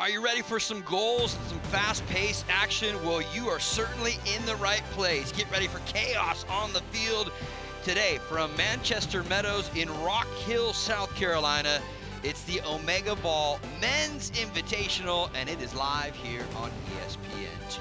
Are you ready for some goals and some fast-paced action? Well, you are certainly in the right place. Get ready for chaos on the field today from Manchester Meadows in Rock Hill, South Carolina. It's the OmegaBall Men's Invitational, and it is live here on ESPN2.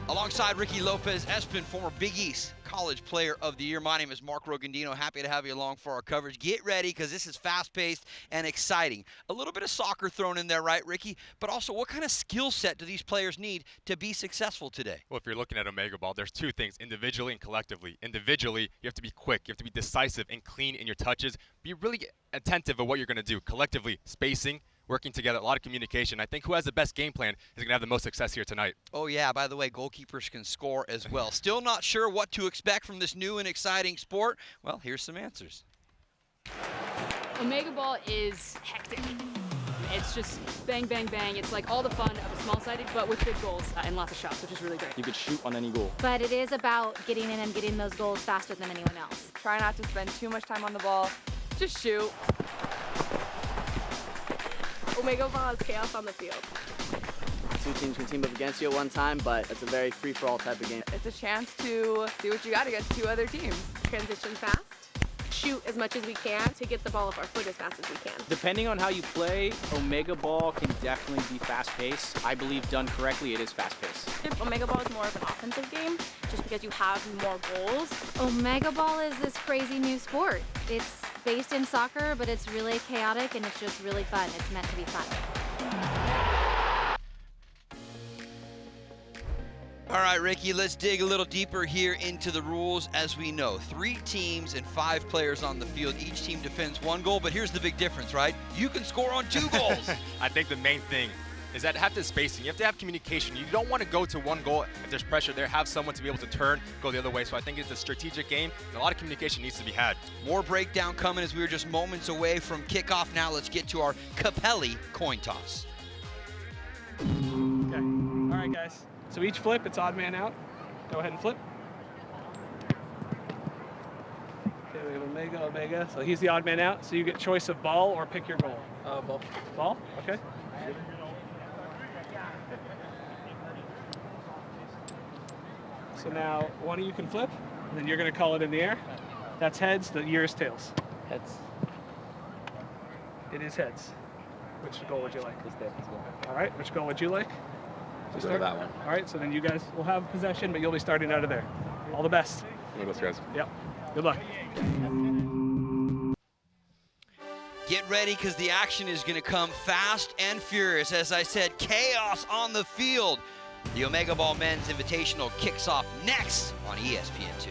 Alongside Ricky Lopez-Espin, former Big East College Player of the Year. My name is Mark Rogandino. Happy to have you along for our coverage. Get ready, because this is fast-paced and exciting. A little bit of soccer thrown in there, right, Ricky? But also, what kind of skill set do these players need to be successful today? Well, if you're looking at OmegaBall, there's two things, individually and collectively. Individually, you have to be quick. You have to be decisive and clean in your touches. Be really attentive of what you're going to do. Collectively, spacing, working together, a lot of communication. I think who has the best game plan is going to have the most success here tonight. Oh, yeah. By the way, goalkeepers can score as well. Still not sure what to expect from this new and exciting sport? Well, here's some answers. OmegaBall is hectic. It's just bang, bang, bang. It's like all the fun of a small-sided, but with big goals and lots of shots, which is really great. You could shoot on any goal. But it is about getting in and getting those goals faster than anyone else. Try not to spend too much time on the ball. Just shoot. OmegaBall is chaos on the field. Two teams can team up against you at one time, but it's a very free-for-all type of game. It's a chance to see what you got against two other teams. Transition fast, shoot as much as we can to get the ball off our foot as fast as we can. Depending on how you play, OmegaBall can definitely be fast-paced. I believe done correctly, it is fast-paced. OmegaBall is more of an offensive game, just because you have more goals. OmegaBall is this crazy new sport. It's based in soccer, but it's really chaotic and it's just really fun. It's meant to be fun. All right, Ricky, let's dig a little deeper here into the rules. As we know, 3 teams and 5 players on the field. Each team defends 1 goal, but here's the big difference, right? You can score on 2 goals. I think the main thing is that have the spacing. You have to have communication. You don't want to go to 1 goal. If there's pressure there, have someone to be able to turn, go the other way. So I think it's a strategic game, and a lot of communication needs to be had. More breakdown coming as we were just moments away from kickoff. Now let's get to our Capelli coin toss. Okay, all right, guys. So each flip, it's odd man out. Go ahead and flip. Okay, we have Omega. So he's the odd man out. So you get choice of ball or pick your goal. Ball. Ball? Okay. So now one of you can flip, and then you're going to call it in the air. That's heads, the year is tails. Heads. It is heads. Which goal would you like? It's dead. All right, which goal would you like? Just go that one. All right, so then you guys will have possession, but you'll be starting out of there. All the best. One of those guys. Yep. Good luck. Get ready, because the action is going to come fast and furious. As I said, chaos on the field. The OmegaBall Men's Invitational kicks off next on ESPN2.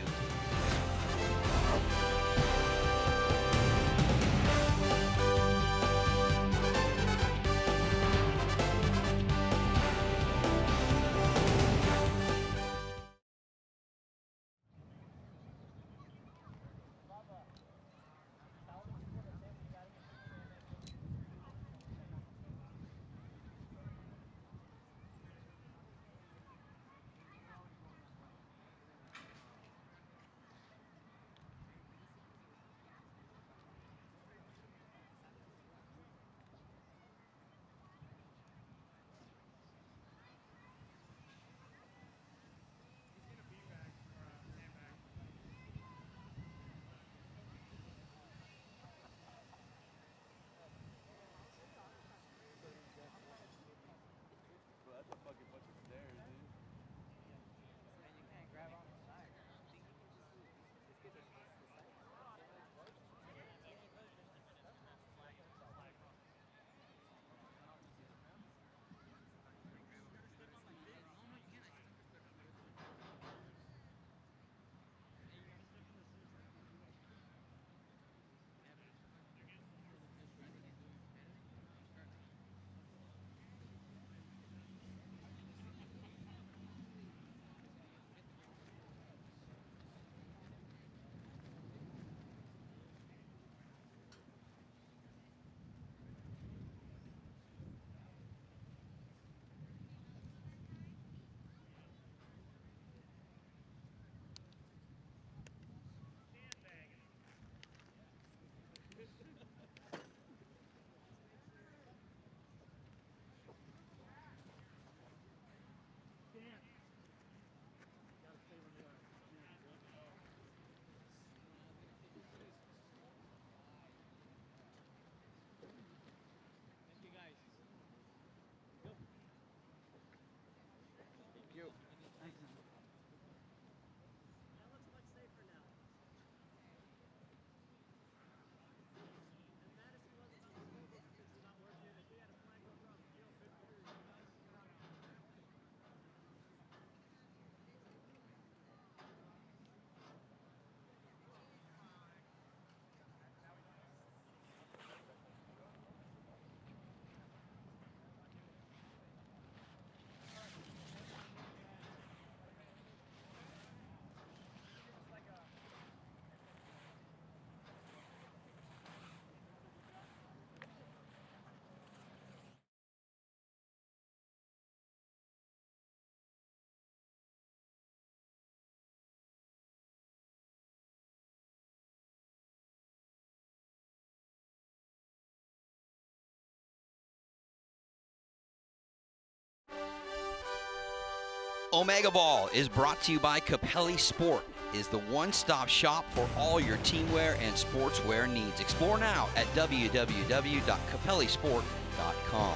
OmegaBall is brought to you by Capelli Sport, is the one-stop shop for all your teamwear and sportswear needs. Explore now at www.capellisport.com.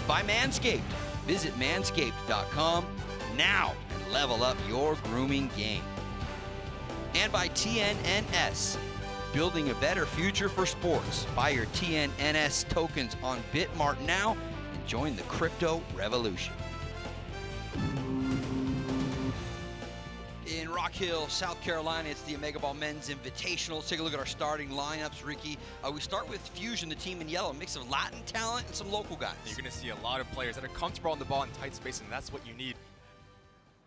By Manscaped, visit manscaped.com now and level up your grooming game. And by TNNS, building a better future for sports. Buy your TNNS tokens on Bitmart now and join the crypto revolution. In Rock Hill, South Carolina, it's the OmegaBall Men's Invitational. Let's take a look at our starting lineups, Ricky. We start with Fusion, the team in yellow, a mix of Latin talent and some local guys. You're going to see a lot of players that are comfortable on the ball in tight space, and that's what you need.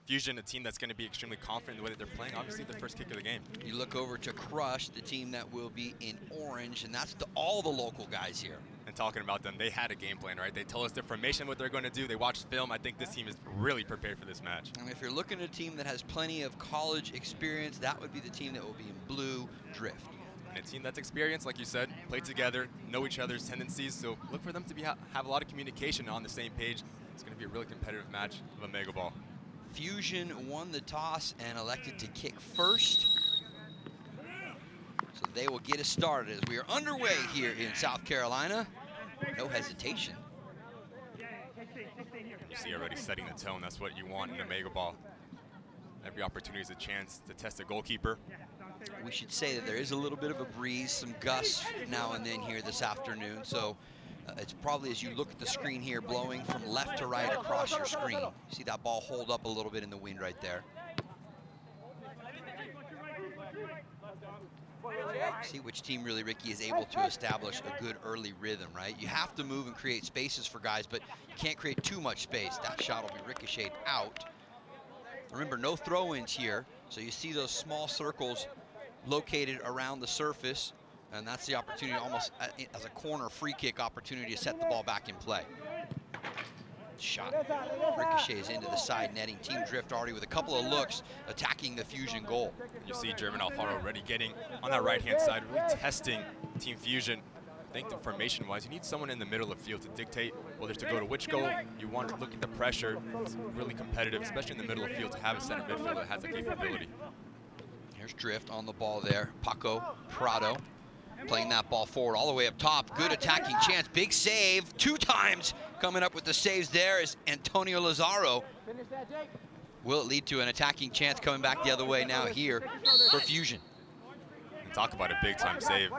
Fusion, a team that's going to be extremely confident in the way that they're playing, obviously the first kick of the game. You look over to Crush, the team that will be in orange, and that's all the local guys here. And talking about them, they had a game plan, right? They told us their formation, what they're going to do. They watched film. I think this team is really prepared for this match. And if you're looking at a team that has plenty of college experience, that would be the team that will be in blue Drift. And a team that's experienced, like you said, play together, know each other's tendencies, so look for them to have a lot of communication on the same page. It's going to be a really competitive match of OmegaBall. Fusion won the toss and elected to kick first. So they will get us started as we are underway here in South Carolina. No hesitation. You see already setting the tone. That's what you want in OmegaBall. Every opportunity is a chance to test a goalkeeper. We should say that there is a little bit of a breeze, some gusts now and then here this afternoon. So it's probably, as you look at the screen here, blowing from left to right across your screen. You see that ball hold up a little bit in the wind right there. See which team really, Ricky, is able to establish a good early rhythm, right? You have to move and create spaces for guys, but you can't create too much space. That shot will be ricocheted out. Remember, no throw-ins here, so you see those small circles located around the surface, and that's the opportunity almost as a corner free kick opportunity to set the ball back in play. Shot ricochets into the side netting. Team Drift already with a couple of looks attacking the Fusion goal. You see German Alfaro already getting on that right-hand side, really testing Team Fusion. I think the formation-wise, you need someone in the middle of the field to dictate whether to go to which goal. You want to look at the pressure. It's really competitive, especially in the middle of the field, to have a center midfielder that has the capability. Here's Drift on the ball there. Paco Prado playing that ball forward all the way up top. Good attacking chance. Big save 2 times. Coming up with the saves there is Antonio Lazaro. Will it lead to an attacking chance coming back the other way now here for Fusion? And talk about a big-time save.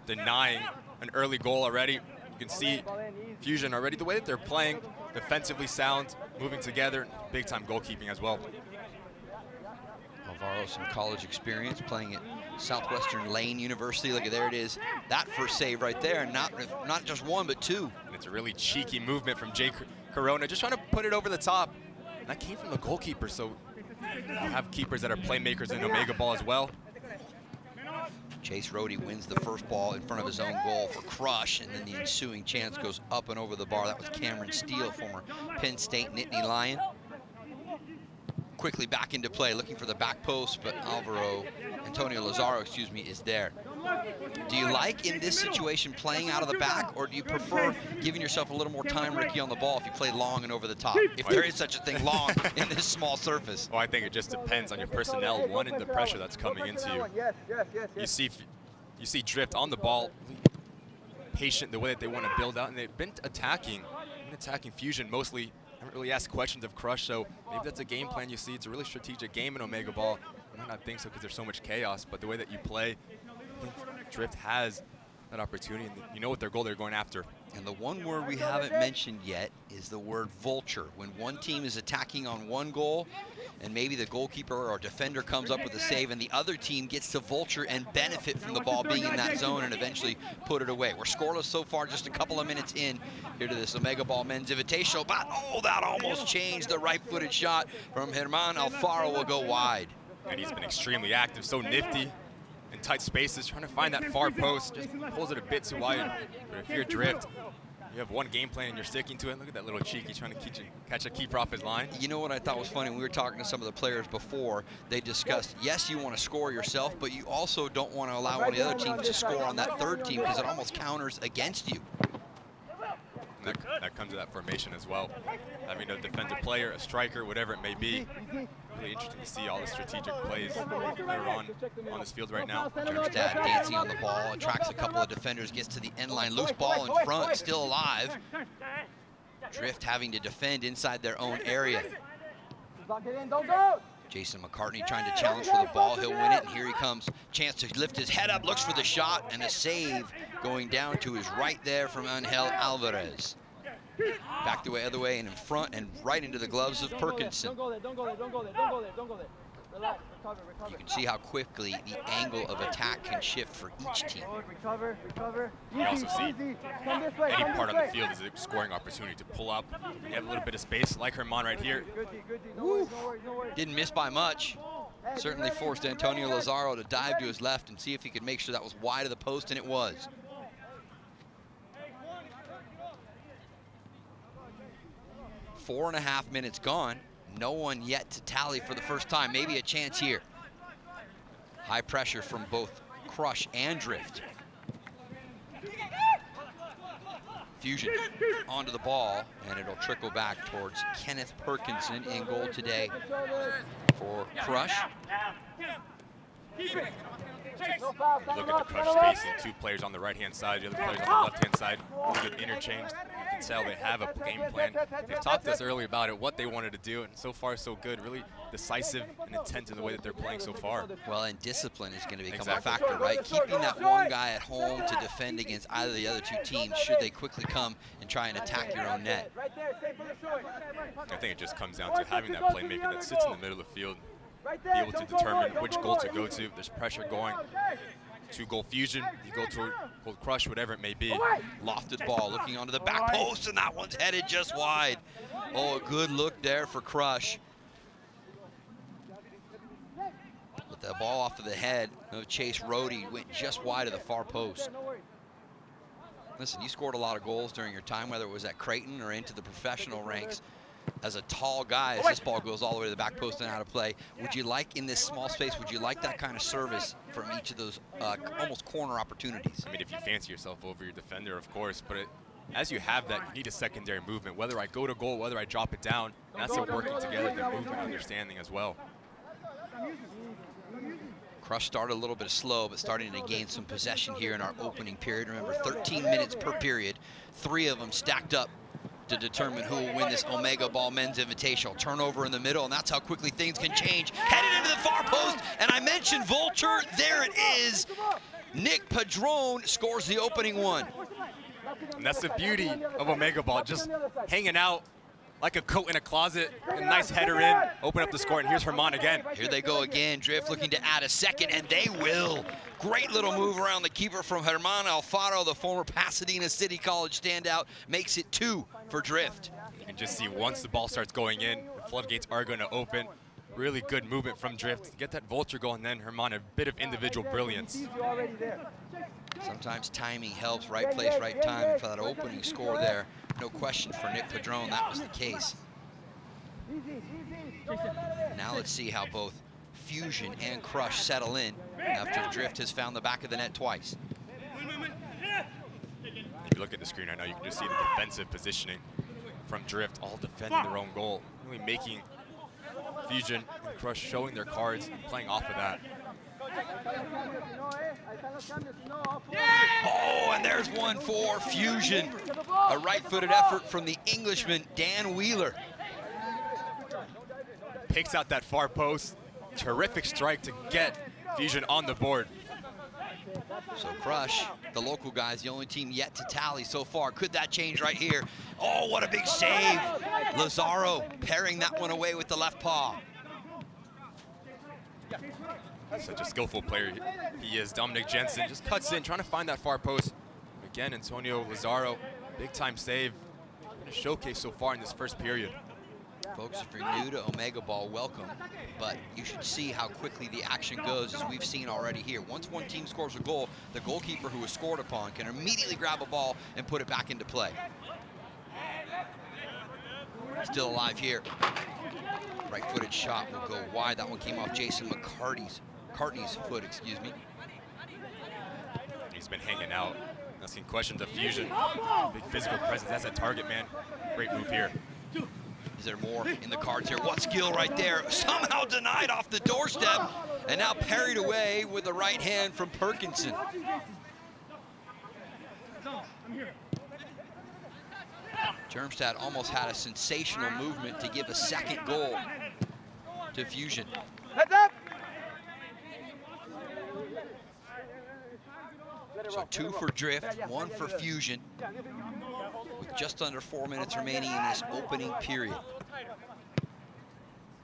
Denying an early goal already. You can see Fusion already, the way that they're playing, defensively sound, moving together, big-time goalkeeping as well. Alvaro, some college experience playing at Southwestern Lane University. Look at, there it is. That first save right there, not just 1, but 2. And it's a really cheeky movement from Jake Corona, just trying to put it over the top. And that came from the goalkeeper, so you have keepers that are playmakers in OmegaBall as well. Chase Rohde wins the first ball in front of his own goal for Crush, and then the ensuing chance goes up and over the bar. That was Cameron Steele, former Penn State Nittany Lion. Quickly back into play, looking for the back post, but Antonio Lazaro, is there. Do you like, in this situation, playing out of the back, or do you prefer giving yourself a little more time, Ricky, on the ball if you play long and over the top? If there is such a thing, long in this small surface. Well, I think it just depends on your personnel, one, and the pressure that's coming into you. You see Drift on the ball, patient the way that they want to build out, and they've been attacking Fusion mostly haven't really asked questions of Crush, so maybe that's a game plan you see. It's a really strategic game in OmegaBall. You might not think so because there's so much chaos, but the way that you play, I think Drift has that opportunity, and you know what their goal they're going after. And the one word we haven't mentioned yet is the word vulture. When one team is attacking on one goal, and maybe the goalkeeper or defender comes up with a save, and the other team gets to vulture and benefit from the ball being in that zone and eventually put it away. We're scoreless so far, just a couple of minutes in here to this OmegaBall Men's Invitational. But, oh, that almost changed. The right-footed shot from Germán Alfaro will go wide. And he's been extremely active, so nifty in tight spaces, trying to find that far post, just pulls it a bit too wide. But if you're Drift, you have one game plan and you're sticking to it. Look at that little cheeky trying to catch a keeper off his line. You know what I thought was funny? We were talking to some of the players before. They discussed, yes, you want to score yourself, but you also don't want to allow one of the other teams to score on that third team because it almost counters against you. And that comes to that formation as well. Having a defensive player, a striker, whatever it may be. Really interesting to see all the strategic plays that are on this field right now. Dad dancing on the ball, attracts a couple of defenders, gets to the end line, loose ball in front, still alive. Drift having to defend inside their own area. Jason McCartney trying to challenge for the ball, he'll win it, and here he comes. Chance to lift his head up, looks for the shot, and a save going down to his right there from Angel Alvarez. Back the other way and in front and right into the gloves of Perkinson. You can see how quickly the angle of attack can shift for each team. You also see any part on the field is a scoring opportunity to pull up. You have a little bit of space, like Germán right here. Woo. Didn't miss by much. Certainly forced Antonio Lazaro to dive to his left and see if he could make sure that was wide of the post, and it was. Four and a half minutes gone. No one yet to tally for the first time. Maybe a chance here. High pressure from both Crush and Drift. Fusion onto the ball, and it'll trickle back towards Kenneth Perkinson in goal today for Crush. Look at the Crush spacing, two players on the right-hand side, the other players on the left-hand side. Good interchange. You can tell they have a game plan. They've talked to us earlier about it, what they wanted to do, and so far so good. Really decisive and intent in the way that they're playing so far. Well, and discipline is going to become a factor, right? Keeping that one guy at home to defend against either of the other two teams should they quickly come and try and attack your own net. I think it just comes down to having that playmaker that sits in the middle of the field, be able to determine which goal to go to. There's pressure going. Two-goal Fusion, you go to goal Crush, whatever it may be. Lofted ball looking onto the back post, and that one's headed just wide. Oh, a good look there for Crush. With the ball off of the head of Chase Rohde, went just wide of the far post. Listen, you scored a lot of goals during your time, whether it was at Creighton or into the professional ranks. As a tall guy, as this ball goes all the way to the back post and out of play, would you like, in this small space, would you like that kind of service from each of those almost corner opportunities? I mean, if you fancy yourself over your defender, of course, but as you have that, you need a secondary movement. Whether I go to goal, whether I drop it down, that's a working together, the movement understanding as well. Crush started a little bit slow, but starting to gain some possession here in our opening period. Remember, 13 minutes per period, 3 of them stacked up to determine who will win this OmegaBall Men's Invitational. Turnover in the middle, and that's how quickly things can change. Headed into the far post, and I mentioned Vulture. There it is. Nick Padron scores the opening one. And that's the beauty of OmegaBall, just hanging out like a coat in a closet. A nice header in, open up the score, and here's Germán again. Here they go again. Drift looking to add a second, and they will. Great little move around the keeper from Germán Alfaro, the former Pasadena City College standout, makes it 2 for Drift. You can just see once the ball starts going in, the floodgates are going to open. Really good movement from Drift. Get that vulture going, then Germán, a bit of individual brilliance. Sometimes timing helps, right place, right time. And for that opening score there, no question for Nick Padron, that was the case. Now let's see how both Fusion and Crush settle in after Drift has found the back of the net twice. If you look at the screen right now, you can just see the defensive positioning from Drift, all defending their own goal, really making Fusion and Crush showing their cards and playing off of that. Oh, and there's one for Fusion. A right-footed effort from the Englishman, Dan Wheeler. Picks out that far post. Terrific strike to get Fusion on the board. So Crush, the local guys, the only team yet to tally so far. Could that change right here? Oh, what a big save. Lazaro paring that one away with the left paw. Such a skillful player he is. Dominic Jensen just cuts in, trying to find that far post. Again, Antonio Lazaro, big time save. Been a showcase so far in this first period. Folks, if you're new to OmegaBall, welcome. But you should see how quickly the action goes, as we've seen already here. Once one team scores a goal, the goalkeeper who was scored upon can immediately grab a ball and put it back into play. Still alive here. Right-footed shot will go wide. That one came off Jason McCartney's foot, excuse me. He's been hanging out, asking questions of Fusion. Big physical presence as a target man. Great move here. Is there more in the cards here? What skill right there. Somehow denied off the doorstep, and now parried away with the right hand from Perkinson. Germstad almost had a sensational movement to give a second goal to Fusion. So 2 for Drift, 1 for Fusion, with just under 4 minutes remaining in this opening period.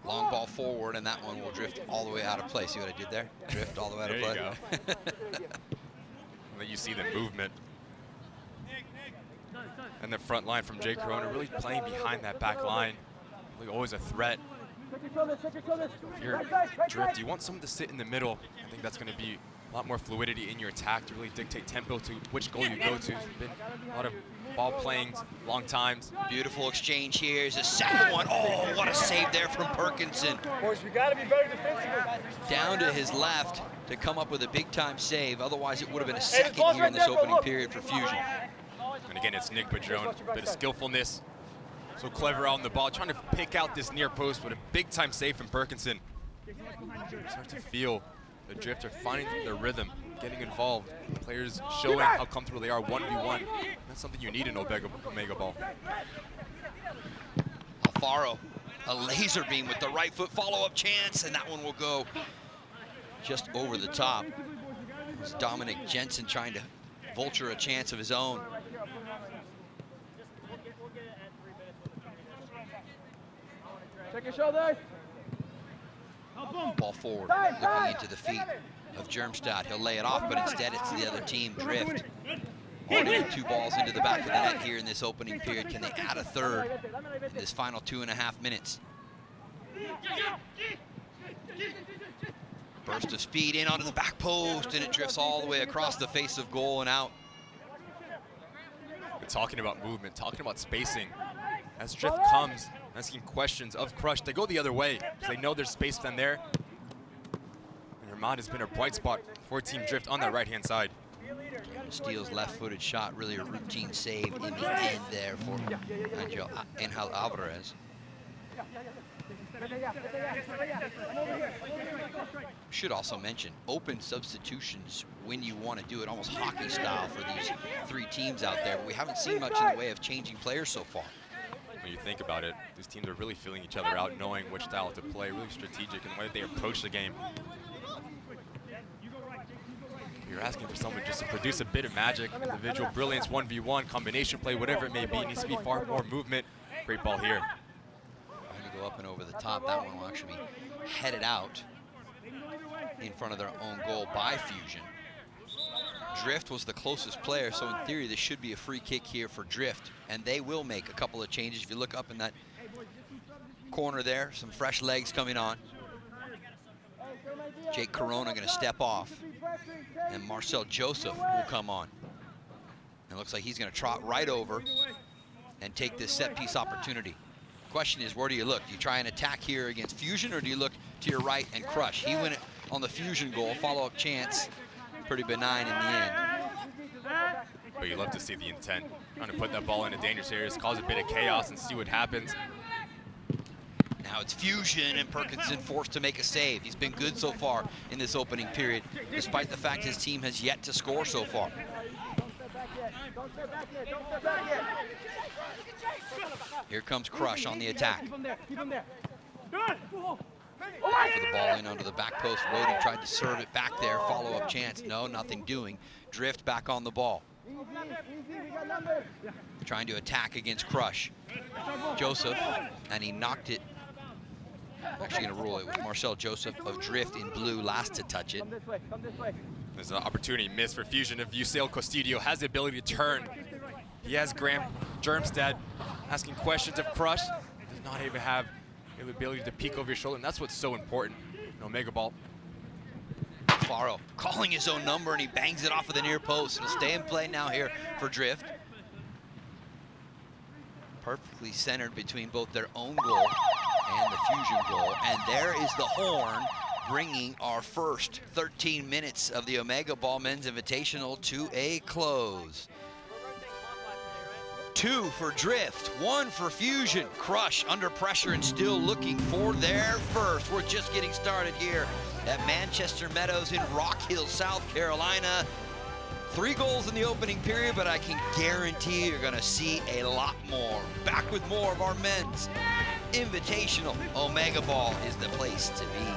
Long ball forward, and that one will drift all the way out of play. See what I did there? Drift all the way out of play. There you go. Let you see the movement. And the front line from Jay Corona really playing behind that back line. Really always a threat. If you're Drift, you want someone to sit in the middle. I think that's going to be a lot more fluidity in your attack to really dictate tempo to which goal you go to. There's been a lot of ball playing, long times. Beautiful exchange here. Here's a second one. Oh, what a save there from Perkinson. Boys, we got to be better defensively. Down to his left to come up with a big-time save. Otherwise, it would have been a second here in this opening period for Fusion. And again, it's Nick Padron. Bit of skillfulness. So clever on the ball, trying to pick out this near post, but a big-time save from Perkinson. Start to feel the Drift are finding their rhythm, getting involved. Players showing how comfortable they are 1v1. That's something you need in OmegaBall. Alfaro, a laser beam with the right foot, follow-up chance, and that one will go just over the top. It's Dominic Jensen trying to vulture a chance of his own. Check your shoulders. Ball forward, looking into the feet of Germstad. He'll lay it off, but instead it's the other team, Drift. Already 2 balls into the back of the net here in this opening period. Can they add a third in this final 2.5 minutes? Burst of speed in onto the back post, and it drifts all the way across the face of goal and out. We're talking about movement, talking about spacing. As Drift comes, asking questions of Crush, they go the other way because they know there's space for them there. And Herman has been a bright spot for Team Drift on that right-hand side. Steele's left-footed shot, really a routine save in the end there for Angel Alvarez. Should also mention, open substitutions when you want to do it, almost hockey style for these 3 teams out there. But we haven't seen much in the way of changing players so far. When you think about it, these teams are really feeling each other out, knowing which style to play, really strategic in the way they approach the game. You're asking for someone just to produce a bit of magic, individual brilliance, 1v1, combination play, whatever it may be. It needs to be far more movement. Great ball here. Trying to go up and over the top. That one will actually be headed out in front of their own goal by Fusion. Drift was the closest player, so in theory this should be a free kick here for Drift, and they will make a couple of changes. If you look up in that corner there, some fresh legs coming on. Jake Corona going to step off, and Marcel Joseph will come on. It looks like he's going to trot right over and take this set piece opportunity. Question is, where do you look? Do you try and attack here against Fusion, or do you look to your right and Crush? He went on the Fusion goal, follow-up chance. Pretty benign in the end. But you love to see the intent. Trying to put that ball into dangerous areas, cause a bit of chaos and see what happens. Now it's Fusion, and Perkinson forced to make a save. He's been good so far in this opening period, despite the fact his team has yet to score so far. Here comes Crush on the attack. For the ball in under the back post. Rody tried to serve it back there. Follow-up chance. No, nothing doing. Drift back on the ball. Trying to attack against Crush. Joseph, and he knocked it. I'm actually going to rule it with Marcel Joseph of Drift in blue, last to touch it. There's an opportunity missed for Fusion. If Yusel Castillo has the ability to turn, he has Graham Germstad asking questions of Crush. Does not even have the ability to peek over your shoulder, and that's what's so important in OmegaBall. Faro calling his own number, and he bangs it off of the near post. It'll stay in play now here for Drift. Perfectly centered between both their own goal and the Fusion goal. And there is the horn, bringing our first 13 minutes of the OmegaBall Men's Invitational to a close. 2 for Drift, 1 for Fusion. Crush under pressure and still looking for their first. We're just getting started here at Manchester Meadows in Rock Hill, South Carolina. 3 goals in the opening period, but I can guarantee you're gonna see a lot more. Back with more of our men's Invitational. OmegaBall is the place to be.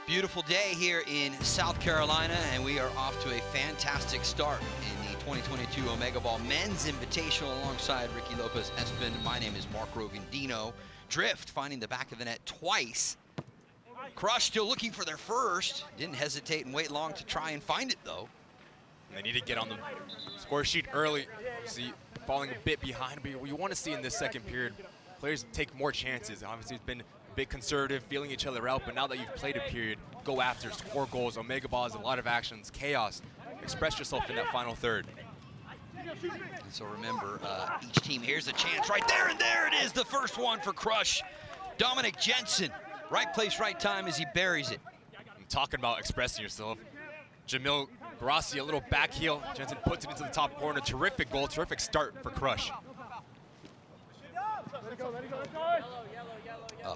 Beautiful day here in South Carolina, and we are off to a fantastic start in the 2022 OmegaBall Men's Invitational alongside Ricky Lopez Espin. My name is Mark Rogandino. Drift finding the back of the net twice. Crush still looking for their first. Didn't hesitate and wait long to try and find it, though. They need to get on the score sheet early. See, falling a bit behind, but what you want to see in this second period, players take more chances. Obviously, it's been a bit conservative, feeling each other out, but now that you've played a period, go after, score goals. OmegaBall has a lot of actions, chaos. Express yourself in that final third. And so remember, each team, here's a chance right there, and there it is, the first one for Crush. Dominic Jensen, right place, right time as he buries it. I'm talking about expressing yourself. Jamil Grassi, a little back heel. Jensen puts it into the top corner. Terrific goal, terrific start for Crush.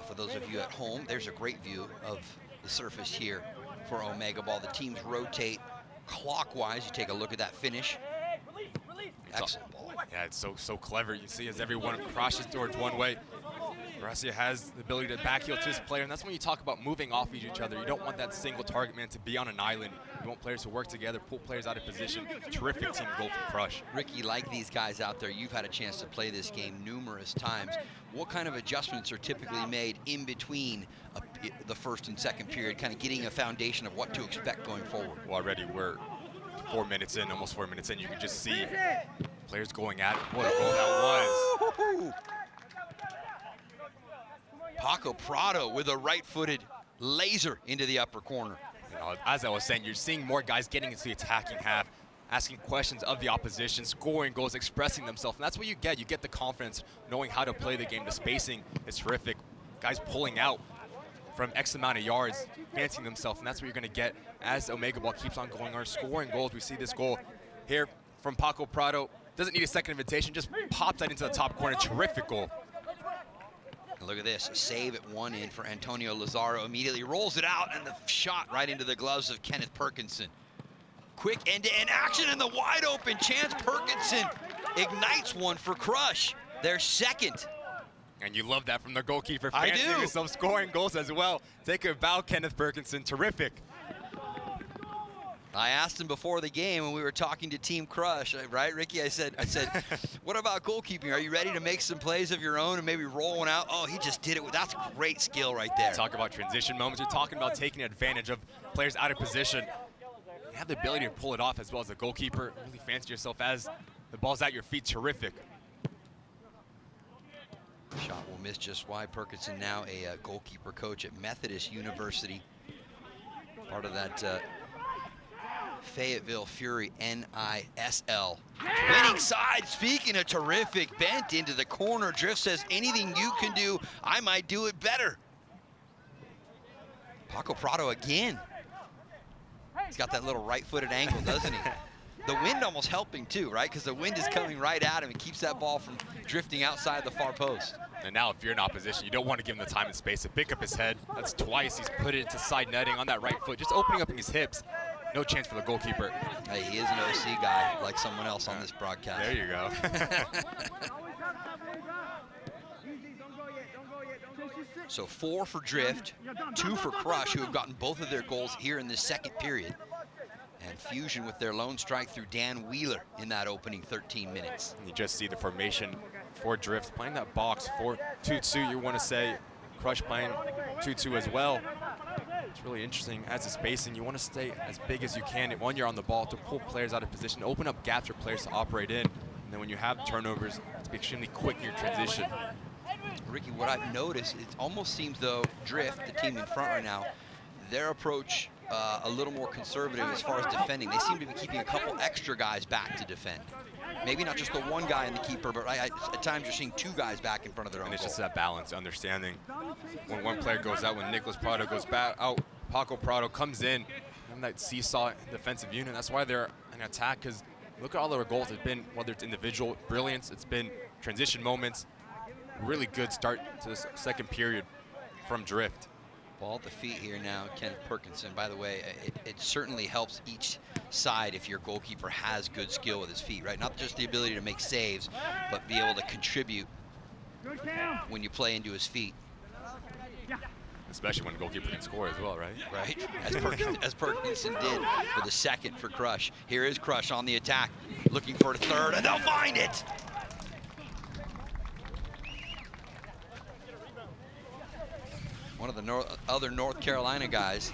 For those of you at home, there's a great view of the surface here for OmegaBall. The teams rotate clockwise. You take a look at that finish. Excellent ball. Yeah, it's so clever. You see as everyone crashes towards one way. Gracia has the ability to backheel to his player, and that's when you talk about moving off each other. You don't want that single target man to be on an island. You want players to work together, pull players out of position. Terrific team goal from Crush. Ricky, like these guys out there, you've had a chance to play this game numerous times. What kind of adjustments are typically made in between the first and second period, kind of getting a foundation of what to expect going forward? Well, already we're 4 minutes in, almost 4 minutes in. You can just see players going at it. What a goal that was. Paco Prado with a right-footed laser into the upper corner. You know, as I was saying, you're seeing more guys getting into the attacking half, asking questions of the opposition, scoring goals, expressing themselves. And that's what you get. You get the confidence, knowing how to play the game. The spacing is terrific. Guys pulling out from X amount of yards, fancying themselves. And that's what you're going to get as OmegaBall keeps on going on, scoring goals. We see this goal here from Paco Prado. Doesn't need a second invitation, just pops that into the top corner. Terrific goal. Look at this, a save at one in for Antonio Lazaro. Immediately rolls it out, and the shot right into the gloves of Kenneth Perkinson. Quick end-to-end action and the wide open chance. Perkinson ignites one for Crush, their second. And you love that from the goalkeeper. I Fancying do. yourself scoring goals as well. Take a bow, Kenneth Perkinson. Terrific. I asked him before the game when we were talking to Team Crush, right, Ricky? I said, what about goalkeeping? Are you ready to make some plays of your own and maybe roll one out? Oh, he just did it. That's great skill right there. Talk about transition moments. You're talking about taking advantage of players out of position. You have the ability to pull it off as well as a goalkeeper. Really fancy yourself as the ball's at your feet. Terrific. Shot will miss just wide. Perkinson now a goalkeeper coach at Methodist University. Part of that Fayetteville Fury NISL. Winning side, speaking of terrific, bent into the corner. Drift says, anything you can do, I might do it better. Paco Prado again. He's got that little right-footed angle, doesn't he? The wind almost helping too, right? Because the wind is coming right at him and keeps that ball from drifting outside the far post. And now if you're in opposition, you don't want to give him the time and space to pick up his head. That's twice he's put it into side netting on that right foot, just opening up his hips. No chance for the goalkeeper. Hey, he is an OC guy, like someone else on this broadcast. There you go. So 4 for Drift, 2 for Crush, who have gotten both of their goals here in this second period. And Fusion with their lone strike through Dan Wheeler in that opening 13 minutes. You just see the formation for Drift playing that box 4-2-2. You want to say Crush playing 2-2 as well. It's really interesting as a spacing. You want to stay as big as you can when you're on the ball to pull players out of position, open up gaps for players to operate in. And then when you have turnovers, to be extremely quick in your transition. Ricky, what I've noticed, it almost seems though Drift, the team in front right now, their approach a little more conservative as far as defending. They seem to be keeping a couple extra guys back to defend. Maybe not just the one guy in the keeper, but at times you're seeing 2 guys back in front of their own And it's goal. just that balance, understanding. When one player goes out, when Nicholas Prado goes back out, Paco Prado comes in, and that seesaw defensive unit. That's why they're an attack, because look at all their goals. It's been, whether it's individual brilliance, it's been transition moments. Really good start to this second period from Drift. Ball at the feet here now, Kenneth Perkinson. By the way, it certainly helps each side if your goalkeeper has good skill with his feet, right? Not just the ability to make saves, but be able to contribute when you play into his feet. Especially when a goalkeeper can score as well, right? Right, as Perkinson did for the second for Crush. Here is Crush on the attack, looking for a third, and they'll find it. One of the other North Carolina guys.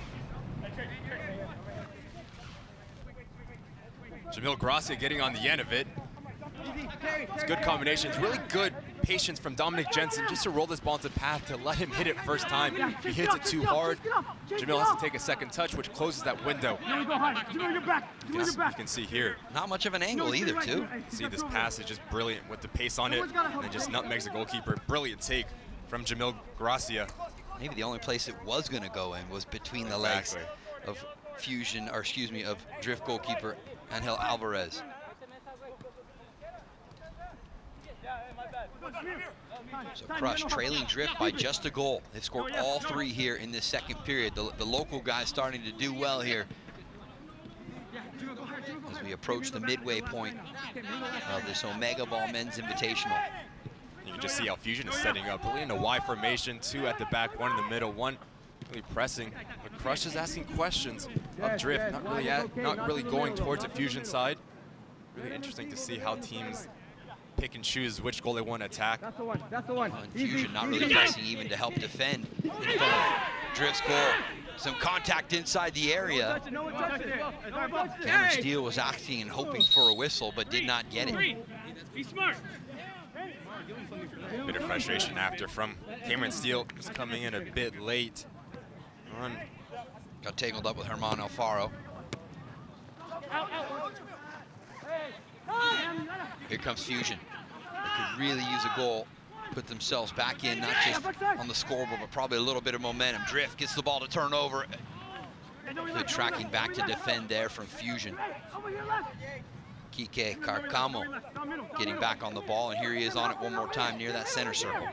Jamil Gracia getting on the end of it. It's good combinations, really good patience from Dominic Jensen just to roll this ball into path to let him hit it first time. He hits it too hard. Jamil has to take a second touch, which closes that window. You can see here. Not much of an angle either, too. See, this pass is just brilliant with the pace on it, and it just nutmegs the goalkeeper. Brilliant take from Jamil Gracia. Maybe the only place it was going to go in was between the legs of Fusion, or excuse me, of Drift goalkeeper Angel Alvarez. So Crush trailing Drift by just a goal. They've scored all 3 here in this second period. The local guys starting to do well here as we approach the midway point of this OmegaBall Men's Invitational. You can just see how Fusion is setting up, really in a Y formation, 2 at the back, 1 in the middle, 1 really pressing. But Crush is asking questions of Drift, not really going towards the Fusion side. Really interesting to see how teams pick and choose which goal they want to attack. That's the one. That's the one. And Fusion not really pressing even to help defend in front of Drift's goal. Some contact inside the area. Cameron Steele was asking and hoping for a whistle, but did not get it. Be smart. Bit of frustration after from Cameron Steele, just coming in a bit late. Got tangled up with Herman Alfaro. Here comes Fusion. They could really use a goal, put themselves back in, not just on the scoreboard, but probably a little bit of momentum. Drift gets the ball to turn over. Good tracking back to defend there from Fusion. Kike Carcamo getting back on the ball, and here he is on it one more time near that center circle.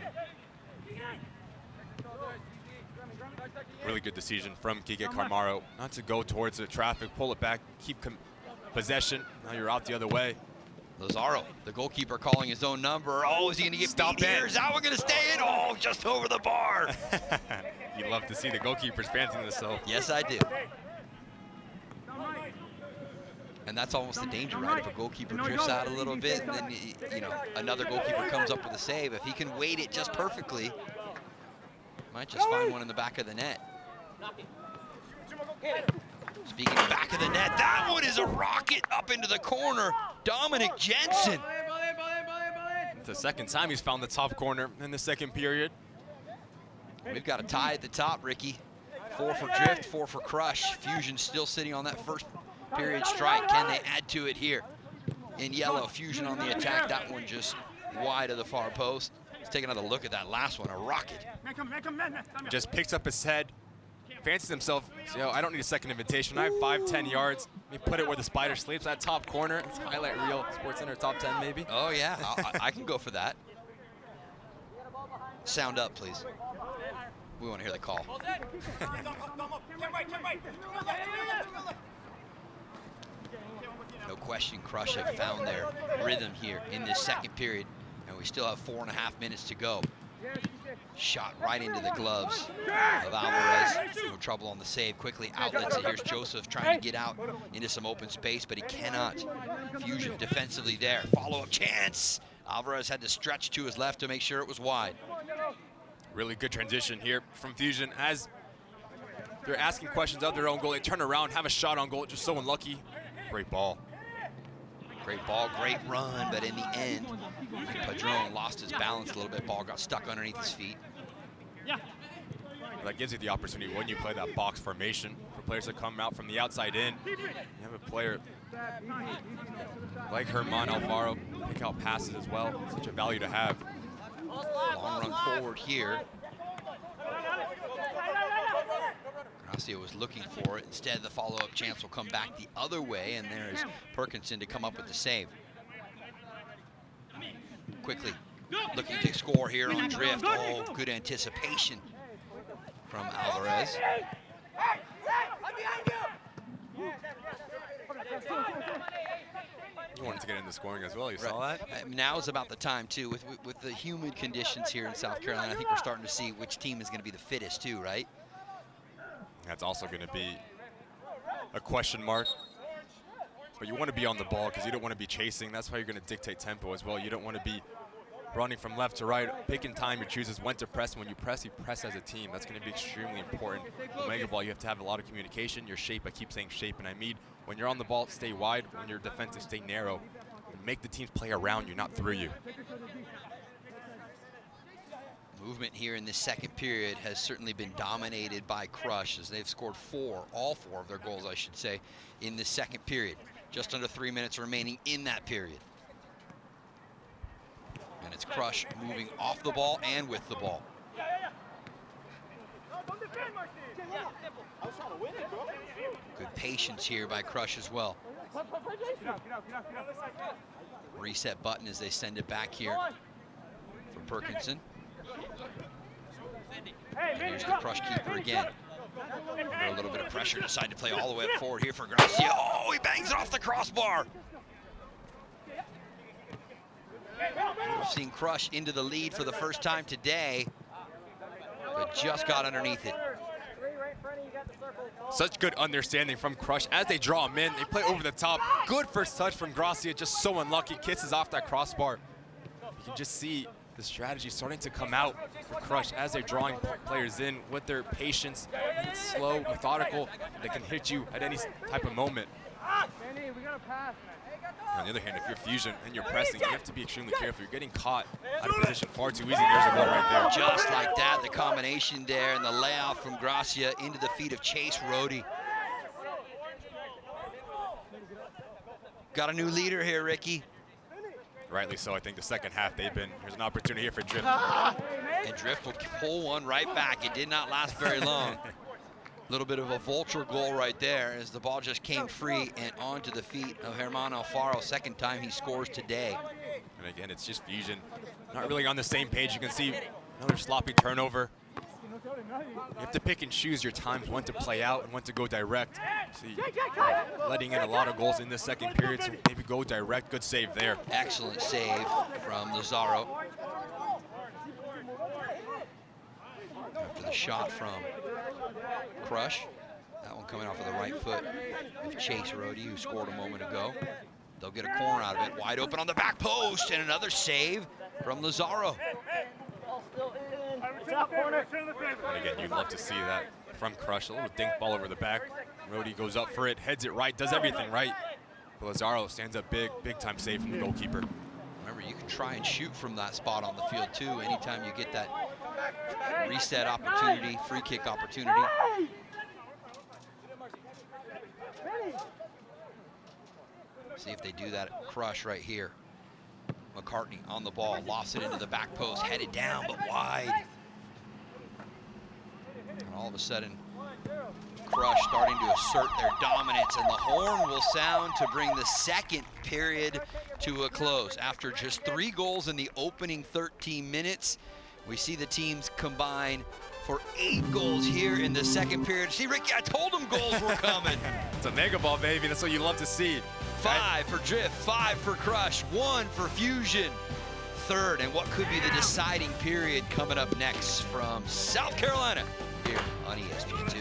Really good decision from Kike Carmaro not to go towards the traffic, pull it back, keep possession. Now you're out the other way. Lazaro, the goalkeeper, calling his own number. Oh, is he gonna get stopped here? Is that one gonna stay in? Oh, just over the bar. You love to see the goalkeepers fancying themselves. Yes, I do. And that's almost the danger, right? If a goalkeeper drifts out a little bit, and then you know another goalkeeper comes up with a save. If he can weight it just perfectly, might just find one in the back of the net. Speaking of back of the net, that one is a rocket up into the corner. Dominic Jensen. It's the second time he's found the top corner in the second period. We've got a tie at the top, Ricky. 4 for Drift, 4 for Crush. Fusion still sitting on that first period strike. Can they add to it here? In yellow, Fusion on the attack. That one just wide of the far post. Let's take another look at that last one, a rocket. Just picks up his head, fancies himself. So, I don't need a second invitation. I have 5-10 yards. Let me put it where the spider sleeps, that top corner. It's highlight reel, SportsCenter top 10 maybe. Oh yeah, I can go for that. Sound up, please. We want to hear the call. No question, Crush have found their rhythm here in this second period, and we still have 4.5 minutes to go. Shot right into the gloves of Alvarez. No trouble on the save. Quickly outlets it. Here's Joseph trying to get out into some open space, but he cannot. Fusion defensively there. Follow-up chance. Alvarez had to stretch to his left to make sure it was wide. Really good transition here from Fusion as they're asking questions of their own goal. They turn around, have a shot on goal, just so unlucky. Great ball. Great ball, great run, but in the end, Padron lost his balance a little bit. Ball got stuck underneath his feet. That gives you the opportunity when you play that box formation for players that come out from the outside in. You have a player like Herman Alfaro pick out passes as well. Such a value to have. Long run forward here. Gracia was looking for it. Instead, the follow-up chance will come back the other way, and there is Perkinson to come up with the save. Quickly looking to score here on Drift. Oh, good anticipation from Alvarez. You wanted to get into scoring as well, you saw that? Now is about the time, too. With the humid conditions here in South Carolina, I think we're starting to see which team is going to be the fittest, too, right? That's also going to be a question mark. But you want to be on the ball because you don't want to be chasing. That's why you're going to dictate tempo as well. You don't want to be running from left to right, picking time. You chooses when to press. When you press as a team. That's going to be extremely important. OmegaBall, you have to have a lot of communication. Your shape, I keep saying shape, and I mean when you're on the ball, stay wide. When you're defensive, stay narrow. And make the teams play around you, not through you. Movement here in this second period has certainly been dominated by Crush, as they've scored all four of their goals, I should say, in this second period. Just under 3 minutes remaining in that period. And it's Crush moving off the ball and with the ball. Good patience here by Crush as well. Reset button as they send it back here for Perkinson. And here's the Crush keeper again. Under a little bit of pressure, decide to play all the way up forward here for Gracia. Oh, he bangs it off the crossbar. We've seen Crush into the lead for the first time today, but just got underneath it. Such good understanding from Crush as they draw him in. They play over the top. Good first touch from Gracia, just so unlucky. Kisses off that crossbar. You can just see the strategy starting to come out for Crush as they're drawing players in with their patience. It's slow, methodical. They can hit you at any type of moment. On the other hand, if you're Fusion and you're pressing, you have to be extremely careful. You're getting caught out of position far too easy. There's a goal right there. Just like that, the combination there and the layoff from Gracia into the feet of Chase Rohde. Got a new leader here, Ricky. Rightly so. I think the second half here's an opportunity here for Drift. And Drift will pull one right back. It did not last very long. A little bit of a vulture goal right there as the ball just came free and onto the feet of Germán Alfaro. Second time he scores today. And again, it's just Fusion not really on the same page. You can see another sloppy turnover. You have to pick and choose your times, when to play out and when to go direct. See, letting in a lot of goals in the second period, so maybe go direct. Good save there. Excellent save from Lazaro. After the shot from Crush. That one coming off of the right foot of Chase Rohde, who scored a moment ago. They'll get a corner out of it. Wide open on the back post, and another save from Lazaro. And again, you'd love to see that from Crush. A little dink ball over the back. Rohde goes up for it, heads it right, does everything right. But Lazaro stands up big time save from the goalkeeper. Remember, you can try and shoot from that spot on the field too, anytime you get that reset opportunity, free kick opportunity. See if they do that at Crush right here. McCartney on the ball, lost it into the back post, headed down but wide. And all of a sudden, Crush starting to assert their dominance, and the horn will sound to bring the second period to a close. After just 3 goals in the opening 13 minutes, we see the teams combine for 8 goals here in the second period. See, Ricky, I told them goals were coming. It's OmegaBall, baby. That's what you love to see. 5 for Drift, 5 for Crush, 1 for Fusion. Third, and what could be the deciding period coming up next from South Carolina here on ESPN2.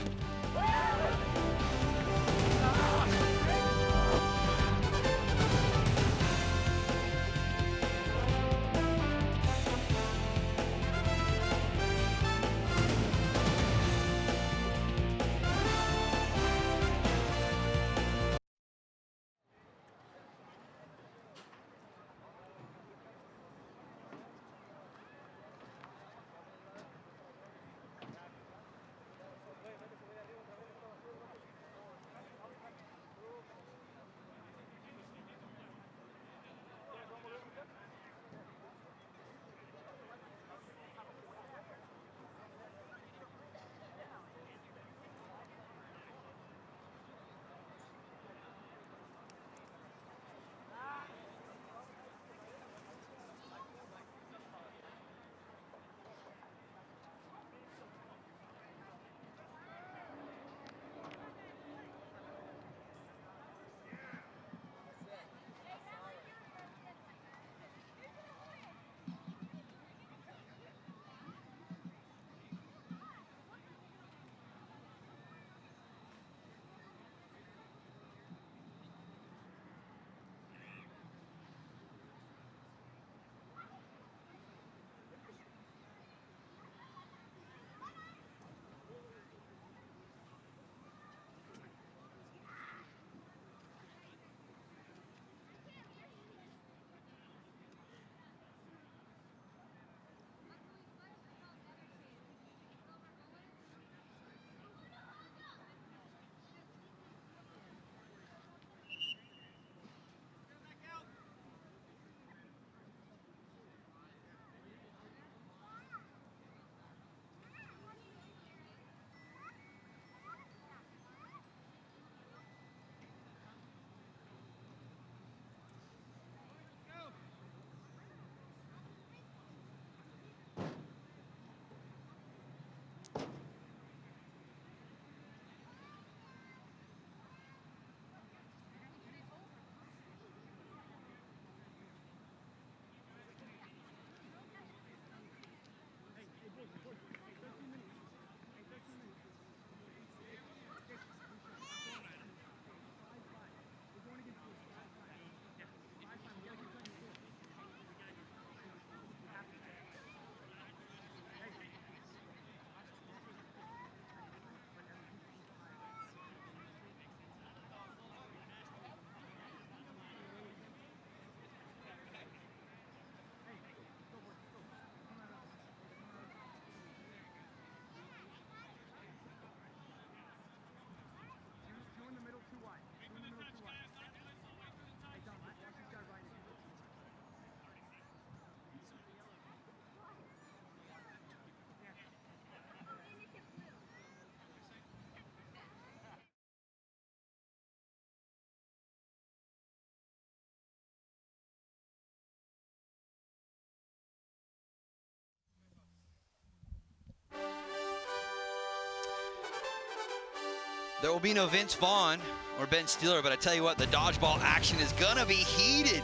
There will be no Vince Vaughn or Ben Stiller, but I tell you what, the dodgeball action is gonna be heated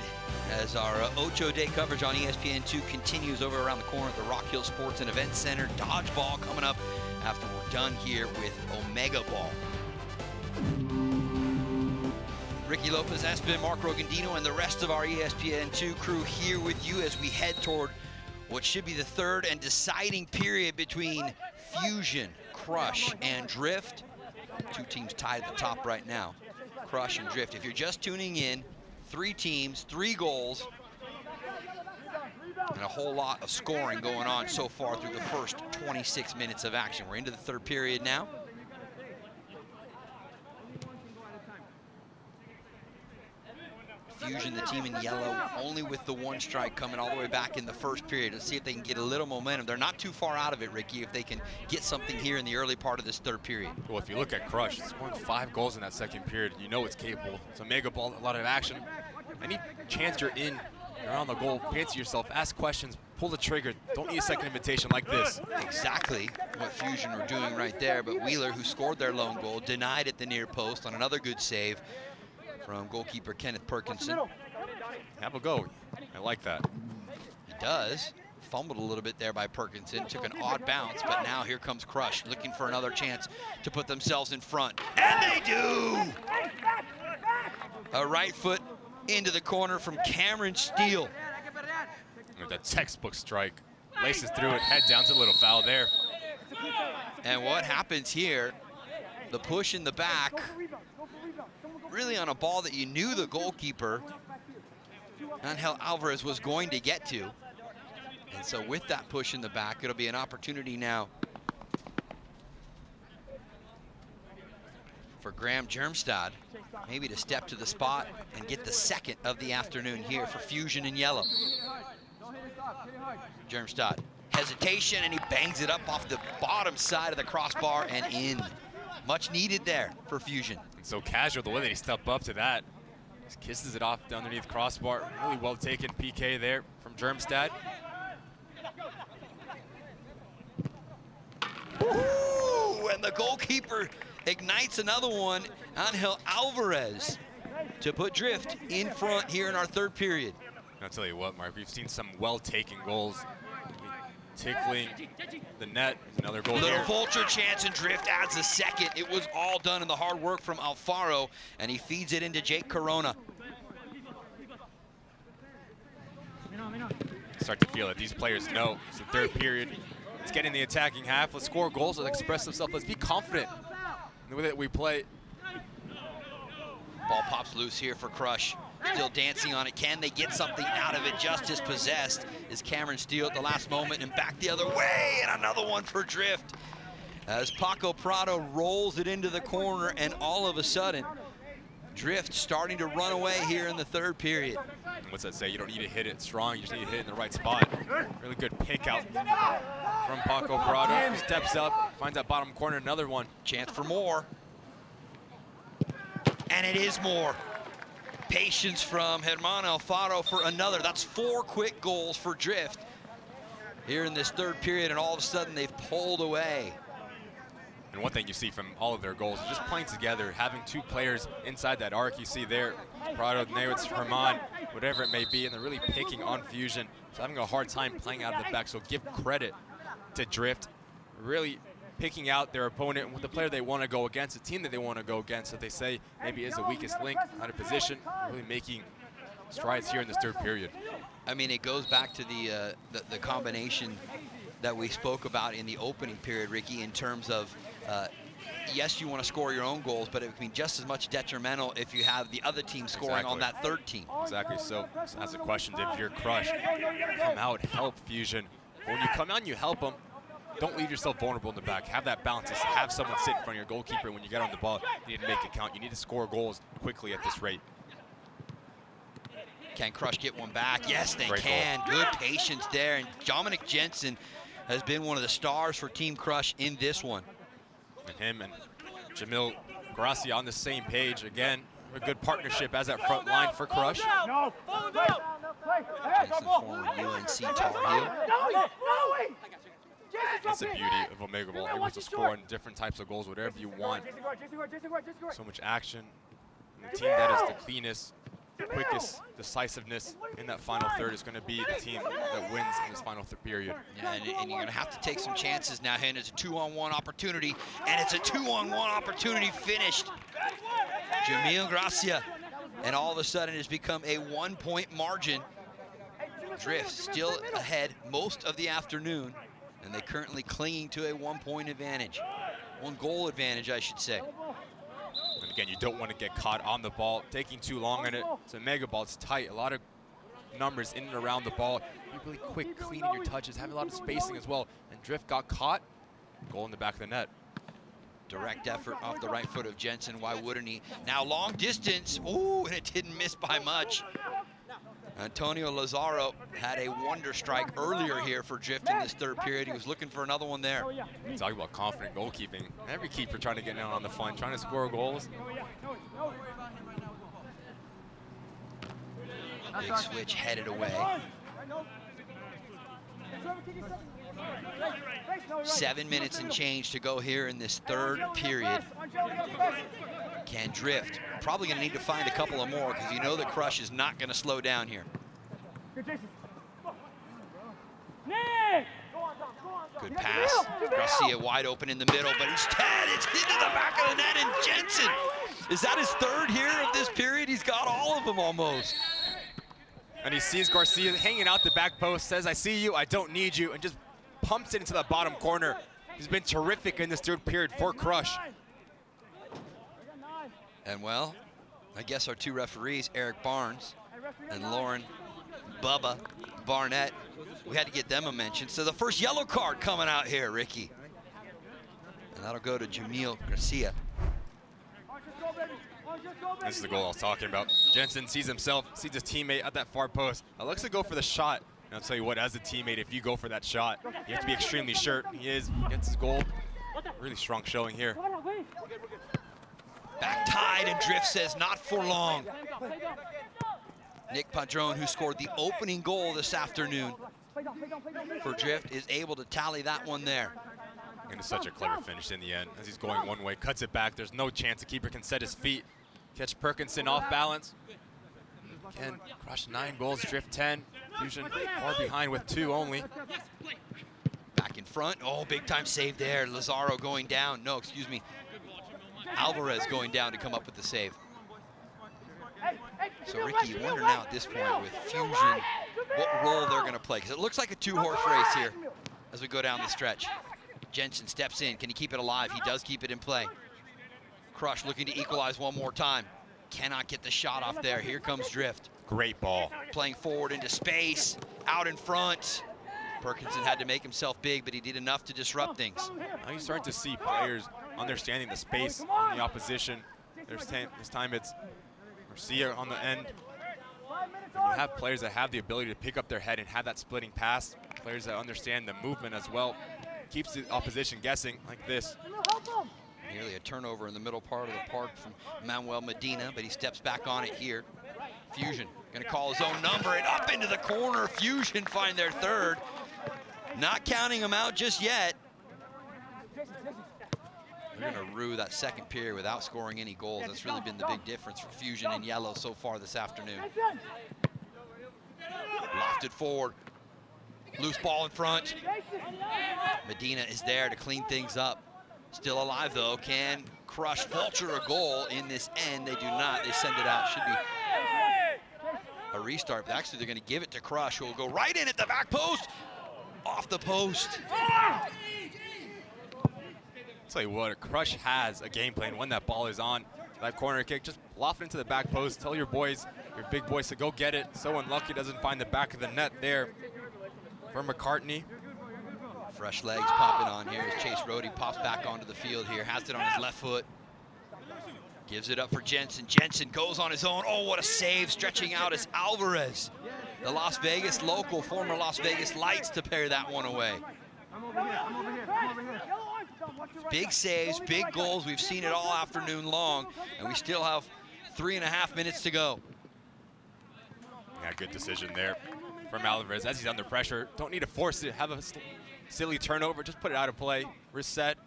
as our Ocho Day coverage on ESPN2 continues over around the corner at the Rock Hill Sports and Event Center. Dodgeball coming up after we're done here with OmegaBall. Ricky Lopez, Espen, Mark Rogandino, and the rest of our ESPN2 crew here with you as we head toward what should be the third and deciding period between Fusion, Crush, and Drift. Two teams tied at the top right now, Crush and Drift. If you're just tuning in, 3 teams, 3 goals, and a whole lot of scoring going on so far through the first 26 minutes of action. We're into the third period now. Fusion, the team in yellow, only with the 1 strike coming all the way back in the first period. Let's see if they can get a little momentum. They're not too far out of it, Ricky, if they can get something here in the early part of this third period. Well, if you look at Crush, scoring 5 goals in that second period, you know it's capable. It's OmegaBall, a lot of action. Any chance you're on the goal, fancy yourself, ask questions, pull the trigger. Don't need a second invitation like this. Exactly what Fusion were doing right there, but Wheeler, who scored their lone goal, denied at the near post on another good save from goalkeeper Kenneth Perkinson. Have a go. I like that. He does. Fumbled a little bit there by Perkinson. Took an odd bounce, but now here comes Crush, looking for another chance to put themselves in front. And they do! A right foot into the corner from Cameron Steele. With that textbook strike. Laces through it, head down to a little foul there. And what happens here, the push in the back, really on a ball that you knew the goalkeeper, Angel Alvarez, was going to get to. And so with that push in the back, it'll be an opportunity now for Graham Germstad, maybe to step to the spot and get the second of the afternoon here for Fusion in yellow. Germstad, hesitation, and he bangs it up off the bottom side of the crossbar and in. Much needed there for Fusion. And so casual the way that he stepped up to that. Just kisses it off underneath crossbar. Really well taken PK there from Germstad. Ooh, and the goalkeeper ignites another one, Angel Alvarez, to put Drift in front here in our third period. I'll tell you what, Mark, we've seen some well-taken goals. Tickling the net. Another goal Little here. vulture chance, and Drift adds a second. It was all done in the hard work from Alfaro, and he feeds it into Jake Corona. Start to feel it. These players know it's the third period. Let's get in the attacking half. Let's score goals. Let's express themselves. Let's be confident in the way that we play. Ball pops loose here for Crush. Still dancing on it. Can they get something out of it? Just dispossessed is Cameron Steele at the last moment, and back the other way, and another one for Drift. As Paco Prado rolls it into the corner, and all of a sudden, Drift starting to run away here in the third period. What's that say? You don't need to hit it strong, you just need to hit it in the right spot. Really good pick out from Paco Prado. Steps up, finds that bottom corner, another one. Chance for more. And it is more. Patience from Germán Alfaro for another. That's 4 quick goals for Drift here in this third period, and all of a sudden they've pulled away. And one thing you see from all of their goals is just playing together, having 2 players inside that arc. You see there, Prado, Nawitz, Germán, whatever it may be, and they're really picking on Fusion. So having a hard time playing out of the back, so give credit to Drift. Really picking out their opponent, the player they want to go against, the team that they want to go against, that they say maybe is the weakest link, out of position, really making strides here in this third period. I mean, it goes back to the combination that we spoke about in the opening period, Ricky, in terms of, yes, you want to score your own goals, but it can be just as much detrimental if you have the other team scoring on that third team. Exactly, so as a question, if you're Crush, come out, help Fusion. When you come out and you help them, don't leave yourself vulnerable in the back. Have that balance. Just have someone sit in front of your goalkeeper. When you get on the ball, you need to make it count. You need to score goals quickly at this rate. Can Crush get one back? Yes, they Great can. goal. Good patience there. And Dominic Jensen has been one of the stars for Team Crush in this one. And him and Jamil Gracia on the same page. Again, a good partnership as that front line for Crush. Jensen, former UNC Tar Heel. That's the beauty of OmegaBall, able to score in different types of goals, whatever you want. So much action. And the team that is the cleanest, quickest decisiveness in that final third is going to be the team that wins in this final period. Yeah, and you're going to have to take some chances now, and it's a 2-on-1 opportunity, and it's a 2-on-1 opportunity finished. Jamil Gracia, and all of a sudden it's become a 1-point margin. Drift still ahead most of the afternoon, and they currently clinging to a 1-point advantage. 1-goal advantage, I should say. And again, you don't want to get caught on the ball, taking too long on it. It's OmegaBall, it's tight, a lot of numbers in and around the ball. Be really quick, clean in your touches, have a lot of spacing as well. And Drift got caught, goal in the back of the net. Direct effort off the right foot of Jensen, why wouldn't he? Now long distance, ooh, and it didn't miss by much. Antonio Lazaro had a wonder strike earlier here for Drift in this third period. He was looking for another one there. Talking about confident goalkeeping. Every keeper trying to get in on the fun, trying to score goals. Big switch headed away. 7 minutes and change to go here in this third period. Can Drift. Probably going to need to find a couple of more because you know the Crush is not going to slow down here. Good pass. Garcia wide open in the middle, but he's 10. It's into the back of the net, and Jensen. Is that his third here of this period? He's got all of them almost. And he sees Garcia hanging out the back post, says, I see you, I don't need you, and just pumps it into the bottom corner. He's been terrific in this third period for Crush. And well, I guess our two referees, Eric Barnes and Lauren Bubba Barnett, we had to get them a mention. So the first yellow card coming out here, Ricky. And that'll go to Jamil Garcia. This is the goal I was talking about. Jensen sees himself, sees his teammate at that far post. Looks to go for the shot. And I'll tell you what, as a teammate, if you go for that shot, you have to be extremely sure. He is, gets his goal. Really strong showing here. Back tied, and Drift says not for long. Nick Padron, who scored the opening goal this afternoon for Drift, is able to tally that one there. And it's such a clever finish in the end. As he's going one way, cuts it back. There's no chance the keeper can set his feet. Catch Perkinson off balance. Again, Crush 9 goals, Drift 10. Fusion far behind with 2 only. Back in front. Oh, big time save there. Lazaro going down. No, excuse me. Alvarez going down to come up with the save. So, Ricky, you wonder now at this point with Fusion what role they're going to play. Because it looks like a 2-horse race here as we go down the stretch. Jensen steps in. Can he keep it alive? He does keep it in play. Crush looking to equalize one more time. Cannot get the shot off there. Here comes Drift. Great ball. Playing forward into space, out in front. Perkinson had to make himself big, but he did enough to disrupt things. Now you start to see players understanding the space on the opposition. This time it's Garcia on the end. And you have players that have the ability to pick up their head and have that splitting pass. Players that understand the movement as well. Keeps the opposition guessing like this. Nearly a turnover in the middle part of the park from Manuel Medina, but he steps back on it here. Fusion gonna call his own number and up into the corner. Fusion find their third. Not counting them out just yet. They're gonna rue that second period without scoring any goals. That's really been the big difference for Fusion in yellow so far this afternoon. Lofted forward. Loose ball in front. Medina is there to clean things up. Still alive though. Can Crush vulture a goal in this end? They do not. They send it out. Should be a restart, but actually they're going to give it to Crush, who will go right in at the back post. Off the post. I'll tell you what, Crush has a game plan when that ball is on. That corner kick, just loft it into the back post. Tell your boys, your big boys, to go get it. So unlucky doesn't find the back of the net there for McCartney. Fresh legs popping on here as Chase Rohde pops back onto the field here. Has it on his left foot. Gives it up for Jensen. Jensen goes on his own. Oh, what a save. Stretching out as Alvarez, the Las Vegas local, former Las Vegas Lights, to pair that one away. Big saves, big goals. We've seen it all afternoon long, and we still have 3.5 minutes to go. Yeah, good decision there from Alvarez as he's under pressure. Don't need to force it. Have a silly turnover, just put it out of play, reset.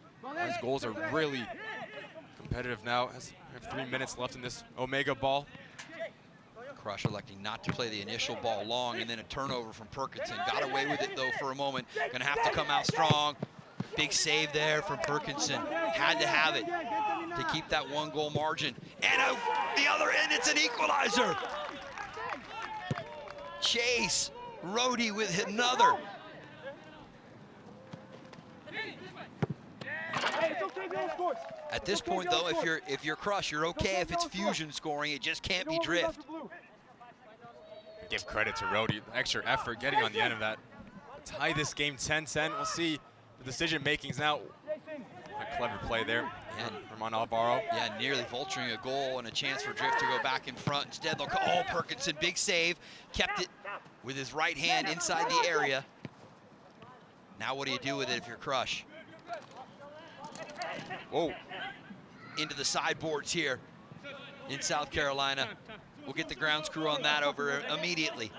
These goals are really competitive now. We have 3 minutes left in this OmegaBall. Crush electing not to play the initial ball long, and then a turnover from Perkinson. Got away with it though for a moment. Gonna have to come out strong. Big save there from Perkinson. Had to have it to keep that 1-goal margin. And out the other end, it's an equalizer. Chase Rhodey with another. At this point though, if you're Crush, you're okay if it's Fusion scoring. It just can't be Drift. Give credit to Rhodey, extra effort getting on the end of that. Tie this game 10-10. We'll see the decision makings now. A clever play there from Alvaro. Yeah, nearly vulturing a goal and a chance for Drift to go back in front. Instead, they'll call Perkinson, big save. Kept it with his right hand inside the area. Now what do you do with it if you're Crush? Whoa. Into the sideboards here in South Carolina. We'll get the grounds crew on that over immediately.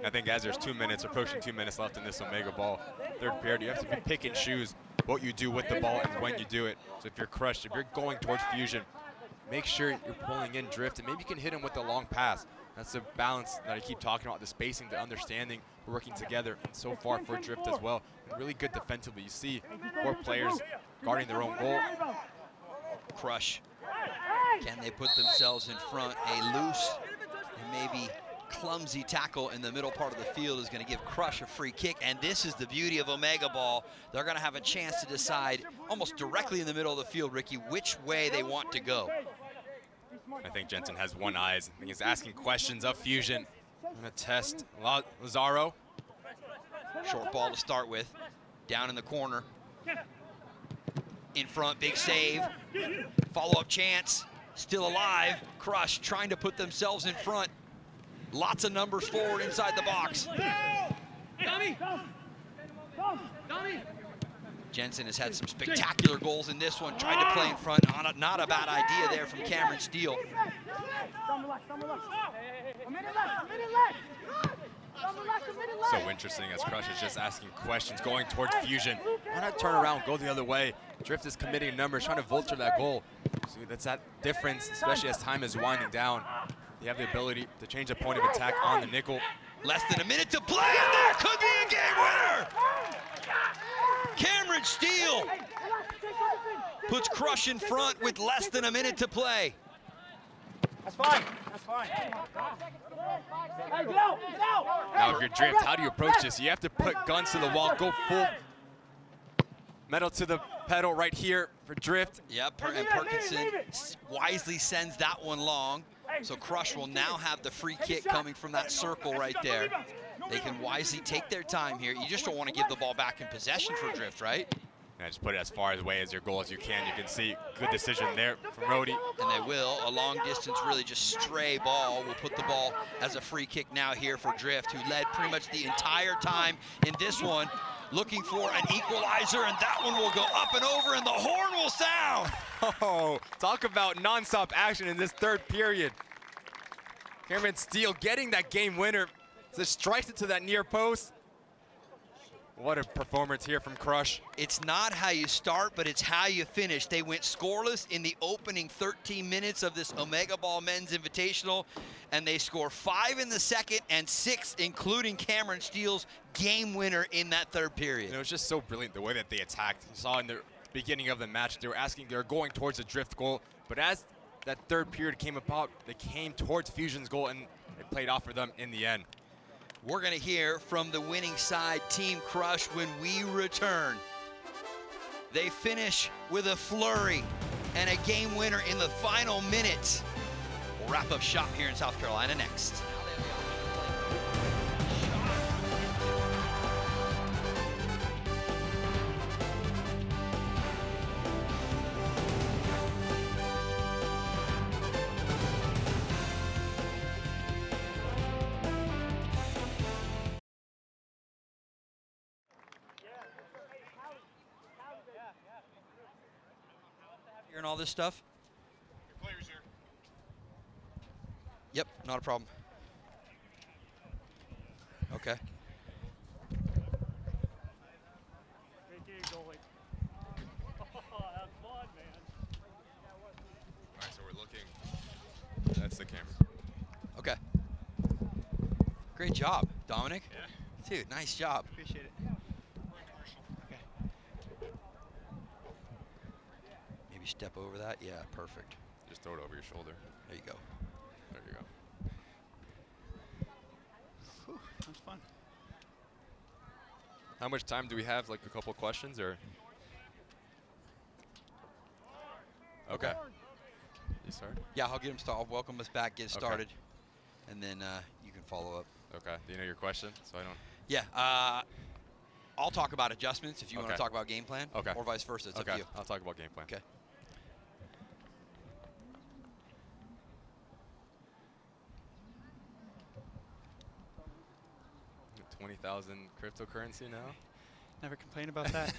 I think as there's 2 minutes, approaching 2 minutes left in this OmegaBall third period, you have to pick and choose what you do with the ball and when you do it. So if you're Crushed, if you're going towards Fusion, make sure you're pulling in Drift, and maybe you can hit him with a long pass. That's the balance that I keep talking about, the spacing, the understanding, working together so far for Drift as well. And really good defensively. You see 4 players guarding their own goal. Crush. Can they put themselves in front? A loose and maybe clumsy tackle in the middle part of the field is going to give Crush a free kick, and this is the beauty of OmegaBall. They're going to have a chance to decide almost directly in the middle of the field, Ricky, which way they want to go. I think Jensen has one eye. I think he's asking questions of Fusion. I'm going to test Lazaro. Short ball to start with, down in the corner. In front, big save. Follow-up chance, still alive. Crush trying to put themselves in front. Lots of numbers forward inside the box. Jensen has had some spectacular goals in this one. Tried to play in front. Not a bad idea there from Cameron Steele. So interesting as Crush is just asking questions, going towards Fusion. Why not turn around, go the other way? Drift is committing numbers, trying to vulture that goal. So that's that difference, especially as time is winding down. They have the ability to change the point of attack on the nickel. Less than a minute to play, and there could be a game winner! Cameron Steele puts Crush in front with less than a minute to play. That's fine. That's fine. Hey, get out! Get out! Now if you're Drift, how do you approach this? You have to put guns to the wall, go full metal to the pedal right here for Drift. Yep, and Perkinson wisely sends that one long. So Crush will now have the free kick coming from that circle right there. They can wisely take their time here. You just don't want to give the ball back in possession for Drift, right? Yeah, just put it as far away as your goal as you can. You can see good decision there from Rhodey. And they will. A long distance, really just stray ball. We'll put the ball as a free kick now here for Drift, who led pretty much the entire time in this one, looking for an equalizer, and that one will go up and over, and the horn will sound. Oh, talk about nonstop action in this third period. Cameron Steele getting that game winner. Just strikes it to that near post. What a performance here from Crush. It's not how you start, but it's how you finish. They went scoreless in the opening 13 minutes of this OmegaBall Men's Invitational, and they score 5 in the second and 6, including Cameron Steele's game winner in that third period. And it was just so brilliant the way that they attacked. You saw in the beginning of the match, they were going towards the Drift goal, but as that third period came about, they came towards Fusion's goal, and it played off for them in the end. We're going to hear from the winning side, Team Crush, when we return. They finish with a flurry and a game winner in the final minutes. We'll wrap up shop here in South Carolina next. And all this stuff? Your players here. Yep, not a problem. Okay. looking. That's the camera. Okay. Great job, Dominic. Yeah. Dude, nice job. Appreciate it. Okay. Maybe step over that. Yeah, perfect. Just throw it over your shoulder. There you go. There you go. Whew, that was fun. How much time do we have? Like a couple questions or? Okay. You start? Yeah, I'll get him started. I'll welcome us back, get started, and then you can follow up. Okay. Do you know your question? So I don't. Yeah. I'll talk about adjustments if you want to talk about game plan. Okay. Or vice versa. It's up to you. I'll talk about game plan. Okay. 20,000 cryptocurrency now? Never complain about that.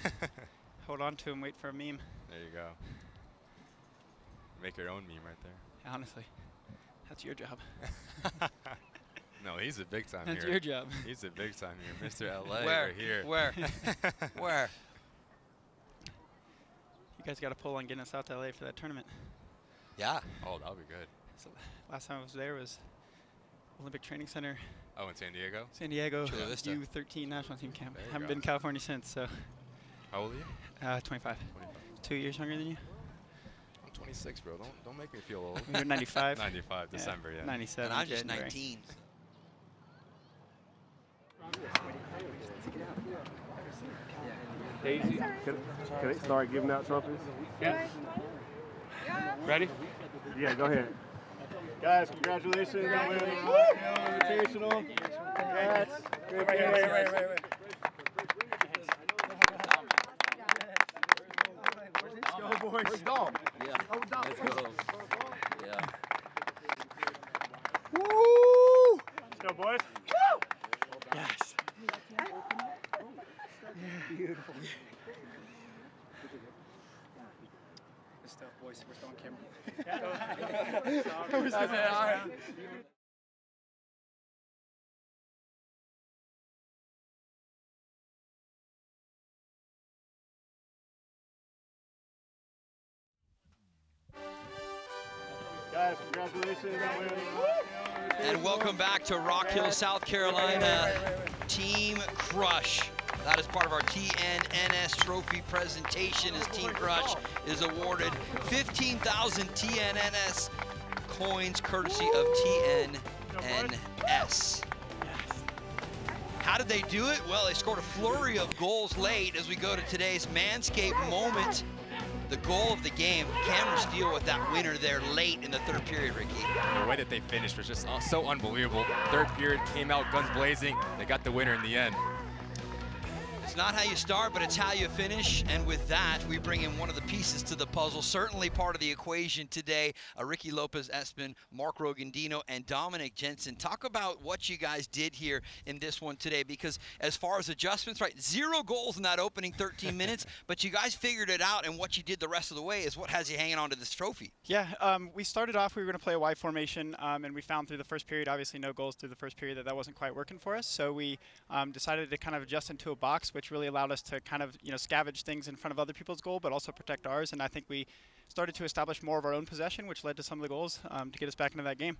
Hold on to and wait for a meme. There you go. Make your own meme right there. Honestly, that's your job. No, he's a big time That's here. your job. He's a big time here. Mr. LA Where? right here. Where? Where? You guys got to pull on getting us out to LA for that tournament. Yeah. Oh, that'll be good. So last time I was there was Olympic Training Center. Oh, in San Diego? San Diego, Chula Vista. U13 national team camp. There you Haven't go. been to California since, so. How old are you? 25. 25. 2 years younger than you? I'm 26, bro. Don't make me feel old. You're 95. 95, Yeah, December, yeah. 97. And I'm just January. 19. Daisy, can they start giving out trophies? Yeah. Ready? Yeah, go ahead. Guys, congratulations on winning the Invitational. Congrats. Wait. Let's go, boys. Where's Dom? Yeah. Let's go. Yeah. Woo! Let's go, boys. Woo! Yes. Beautiful. Good stuff, boys. We're still on camera. Guys, congratulations on winning the And welcome back to Rock Hill, South Carolina. Team Crush. That is part of our TNNS trophy presentation as Team Crush is awarded 15,000 TNNS coins courtesy of TNNS. How did they do it? Well, they scored a flurry of goals late as we go to today's Manscaped moment. The goal of the game, Cameron Steele with that winner there late in the third period, Ricky. The way that they finished was just so unbelievable. Third period came out guns blazing. They got the winner in the end. It's not how you start, but it's how you finish. And with that, we bring in one of the pieces to the puzzle, certainly part of the equation today. Ricky Lopez-Espin, Mark Rogandino, and Dominic Jensen. Talk about what you guys did here in this one today, because as far as adjustments, right, 0 goals in that opening 13 minutes, but you guys figured it out, and what you did the rest of the way is what has you hanging on to this trophy. Yeah, we started off, we were going to play a Y formation, and we found through the first period, obviously no goals through the first period, that wasn't quite working for us. So we decided to kind of adjust into a box, which really allowed us to kind of, scavenge things in front of other people's goal, but also protect ours. And I think we started to establish more of our own possession, which led to some of the goals to get us back into that game.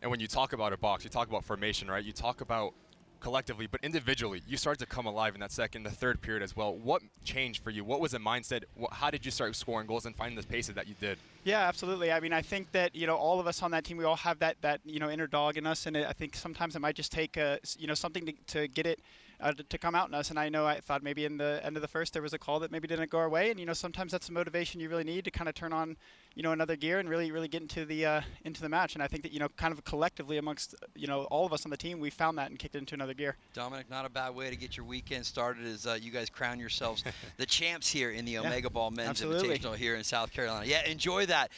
And when you talk about a box, you talk about formation, right? You talk about collectively, but individually, you started to come alive in that the third period as well. What changed for you? What was the mindset? How did you start scoring goals and finding the paces that you did? Yeah, absolutely. I mean, I think that, all of us on that team, we all have that inner dog in us, and I think sometimes it might just take, something to get it to come out in us. And I thought maybe in the end of the first there was a call that maybe didn't go our way, and sometimes that's the motivation you really need to kind of turn on another gear and really get into the match. And I think that kind of collectively amongst all of us on the team, we found that and kicked it into another gear. Dominic, not a bad way to get your weekend started as you guys crown yourselves the champs here in the OmegaBall Men's Invitational here in South Carolina. Yeah, enjoy that.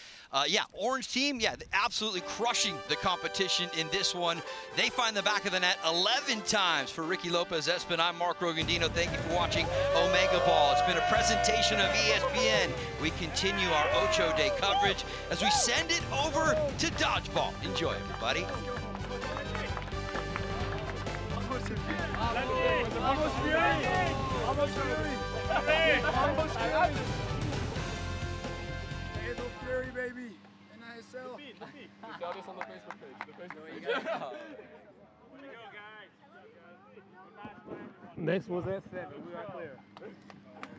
Orange team, absolutely crushing the competition in this one. They find the back of the net 11 times for Ricky Lopez-Espin. I'm Mark Rogandino. Thank you for watching OmegaBall. It's been a presentation of ESPN. We continue our Ocho Day coverage as we send it over to Dodgeball. Enjoy, everybody. Fury, baby. NISL. on the Facebook page. The Facebook page. Next one's at 7. We are clear.